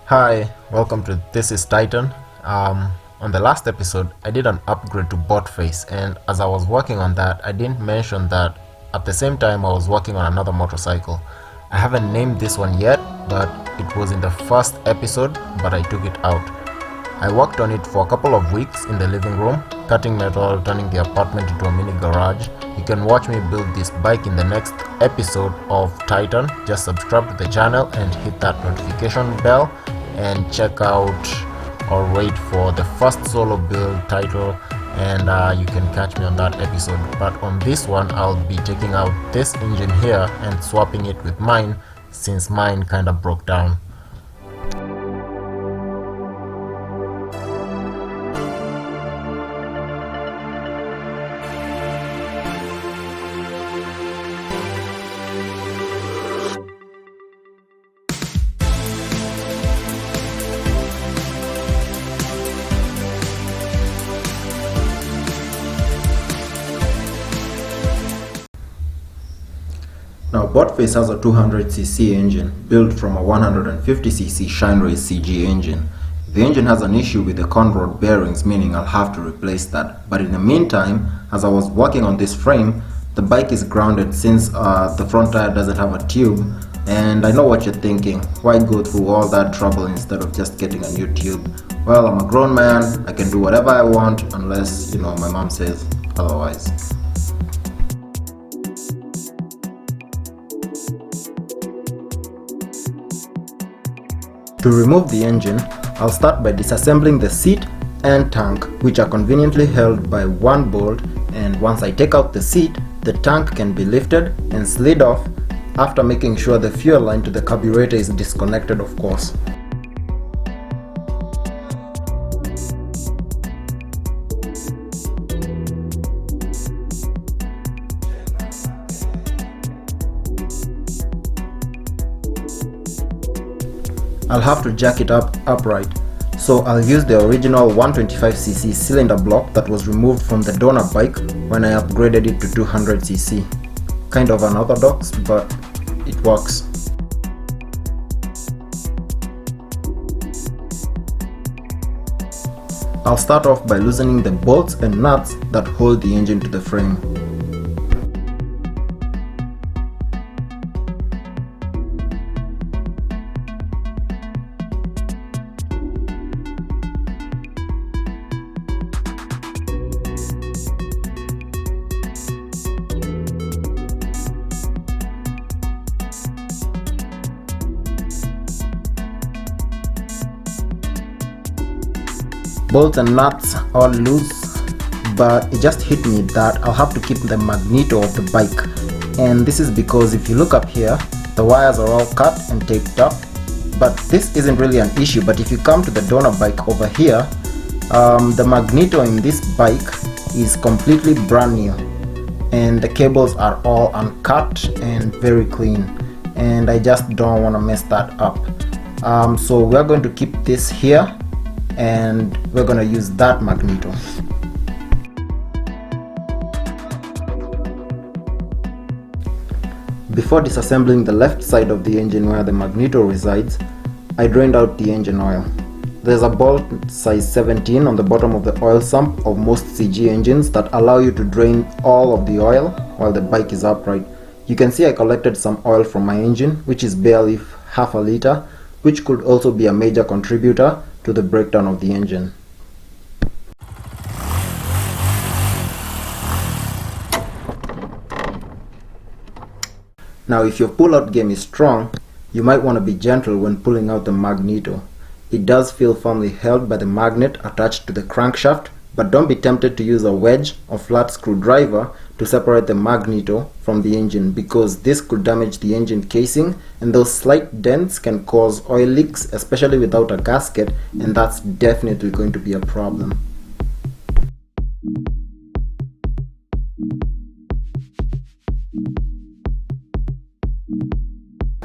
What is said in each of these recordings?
Hi, welcome to This is Titan. On the last episode, I did an upgrade to BotFace, and as I was working on that, I didn't mention that at the same time I was working on another motorcycle. I haven't named this one yet, but it was in the first episode, but I took it out. I worked on it for a couple of weeks in the living room, cutting metal, turning the apartment into a mini garage. You can watch me build this bike in the next episode of Titan. Just subscribe to the channel and hit that notification bell and check out or wait for the first solo build title, and you can catch me on that episode. But on this one, I'll be taking out this engine here and swapping it with mine since mine kind of broke down. Now, BotFace has a 200cc engine built from a 150cc Shinerace CG engine. The engine has an issue with the conrod bearings, meaning I'll have to replace that. But in the meantime, as I was working on this frame, the bike is grounded since the front tire doesn't have a tube. And I know what you're thinking, why go through all that trouble instead of just getting a new tube? Well, I'm a grown man, I can do whatever I want unless, my mom says otherwise. To remove the engine, I'll start by disassembling the seat and tank, which are conveniently held by one bolt, and once I take out the seat, the tank can be lifted and slid off after making sure the fuel line to the carburetor is disconnected, of course. I'll have to jack it up upright, so I'll use the original 125cc cylinder block that was removed from the donor bike when I upgraded it to 200cc. Kind of unorthodox, but it works. I'll start off by loosening the bolts and nuts that hold the engine to the frame. Bolts and nuts are loose, but it just hit me that I'll have to keep the magneto of the bike, and this is because if you look up here, the wires are all cut and taped up. But this isn't really an issue, but if you come to the donor bike over here, the magneto in this bike is completely brand new, and the cables are all uncut and very clean, and I just don't want to mess that up. So we're going to keep this here, and we're going to use that magneto. Before disassembling the left side of the engine where the magneto resides, I drained out the engine oil. There's a bolt size 17 on the bottom of the oil sump of most CG engines that allow you to drain all of the oil while the bike is upright. You can see I collected some oil from my engine, which is barely half a liter, which could also be a major contributor to the breakdown of the engine. Now, if your pull-out game is strong, you might want to be gentle when pulling out the magneto. It does feel firmly held by the magnet attached to the crankshaft, but don't be tempted to use a wedge or flat screwdriver to separate the magneto from the engine, because this could damage the engine casing, and those slight dents can cause oil leaks, especially without a gasket, and that's definitely going to be a problem.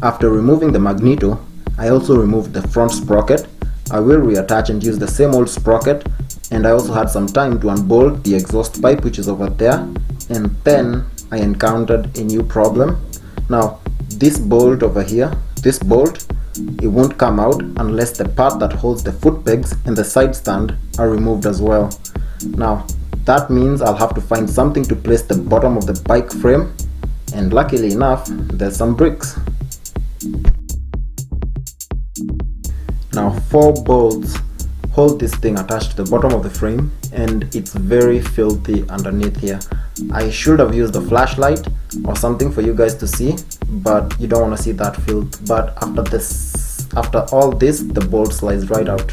After removing the magneto, I also removed the front sprocket. I will reattach and use the same old sprocket, and I also had some time to unbolt the exhaust pipe, which is over there, and then I encountered a new problem. Now, this bolt over here, this bolt it won't come out unless the part that holds the foot pegs and the side stand are removed as well. Now that means I'll have to find something to place the bottom of the bike frame, and luckily enough there's some bricks. Now 4 bolts hold this thing attached to the bottom of the frame, and it's very filthy underneath here. I should have used a flashlight or something for you guys to see, but you don't want to see that filth. But after all this, the bolt slides right out.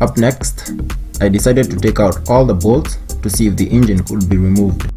Up next, I decided to take out all the bolts to see if the engine could be removed.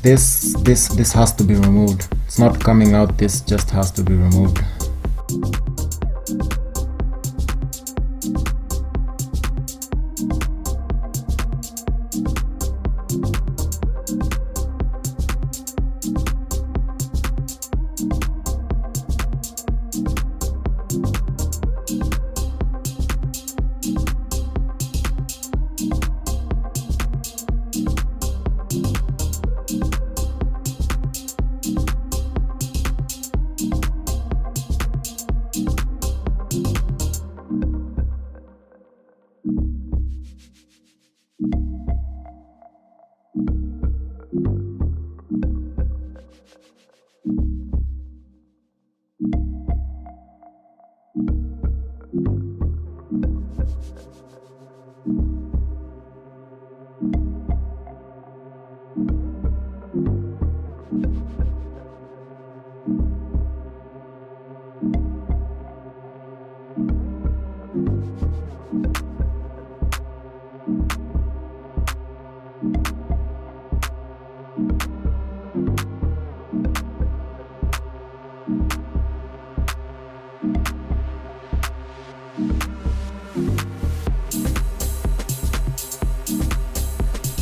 This has to be removed. It's not coming out, this just has to be removed.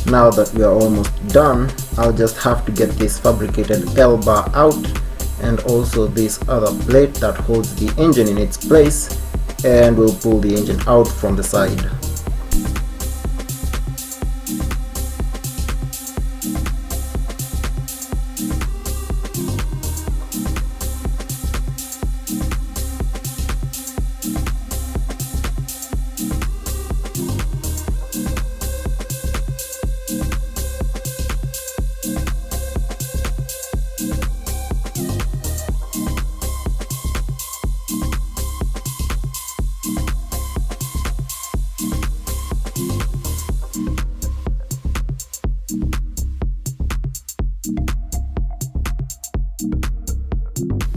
Now that we are almost done, I'll just have to get this fabricated L bar out, and also this other plate that holds the engine in its place, and we'll pull the engine out from the side.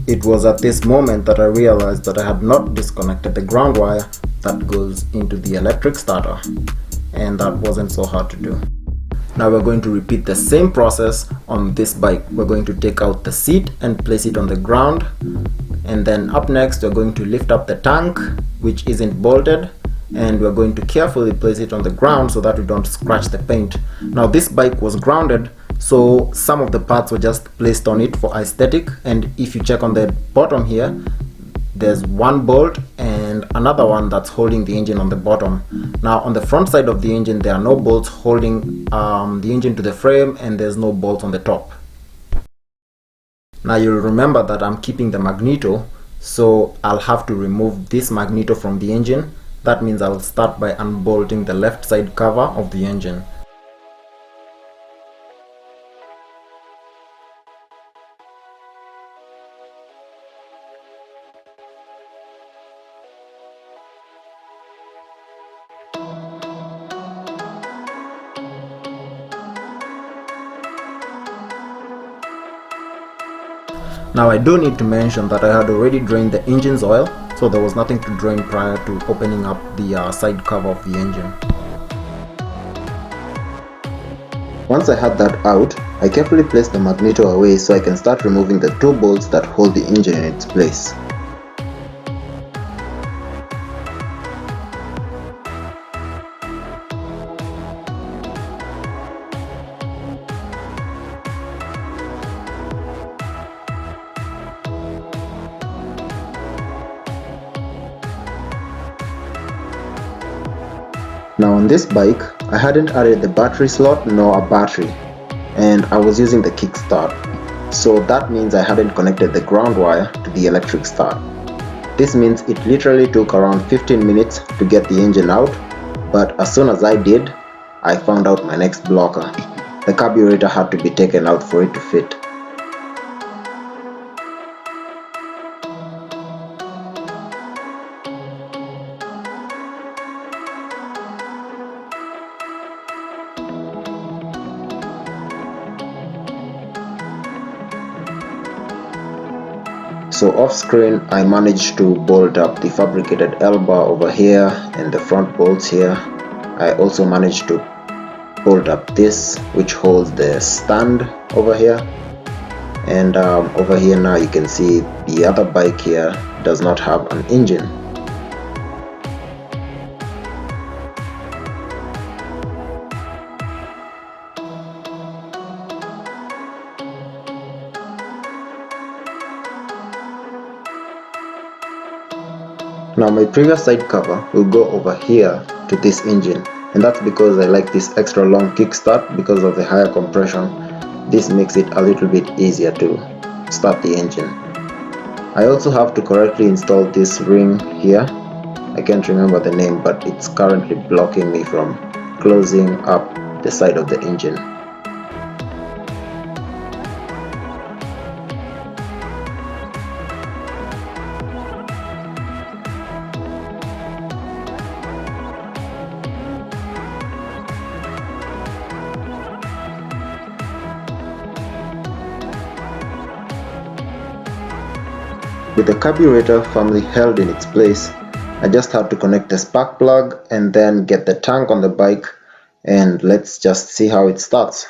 It was at this moment that I realized that I had not disconnected the ground wire that goes into the electric starter, and that wasn't so hard to do. Now we're going to repeat the same process on this bike. We're going to take out the seat and place it on the ground, and then up next we're going to lift up the tank, which isn't bolted, and we're going to carefully place it on the ground so that we don't scratch the paint. Now this bike was grounded, so some of the parts were just placed on it for aesthetic, and if you check on the bottom here, there's one bolt and another one that's holding the engine on the bottom. Now on the front side of the engine there are no bolts holding the engine to the frame, and there's no bolts on the top. Now you'll remember that I'm keeping the magneto, so I'll have to remove this magneto from the engine. That means I'll start by unbolting the left side cover of the engine. Now I do need to mention that I had already drained the engine's oil, so there was nothing to drain prior to opening up the side cover of the engine. Once I had that out, I carefully placed the magneto away so I can start removing the two bolts that hold the engine in its place. Now on this bike, I hadn't added the battery slot nor a battery, and I was using the kickstart, so that means I hadn't connected the ground wire to the electric start. This means it literally took around 15 minutes to get the engine out, but as soon as I did, I found out my next blocker. The carburetor had to be taken out for it to fit. So off screen, I managed to bolt up the fabricated L bar over here and the front bolts here. I also managed to bolt up this, which holds the stand over here. And over here now you can see the other bike here does not have an engine. Now my previous side cover will go over here to this engine, and that's because I like this extra long kickstart because of the higher compression. This makes it a little bit easier to start the engine. I also have to correctly install this ring here. I can't remember the name, but it's currently blocking me from closing up the side of the engine. With the carburetor firmly held in its place, I just had to connect the spark plug and then get the tank on the bike, and let's just see how it starts.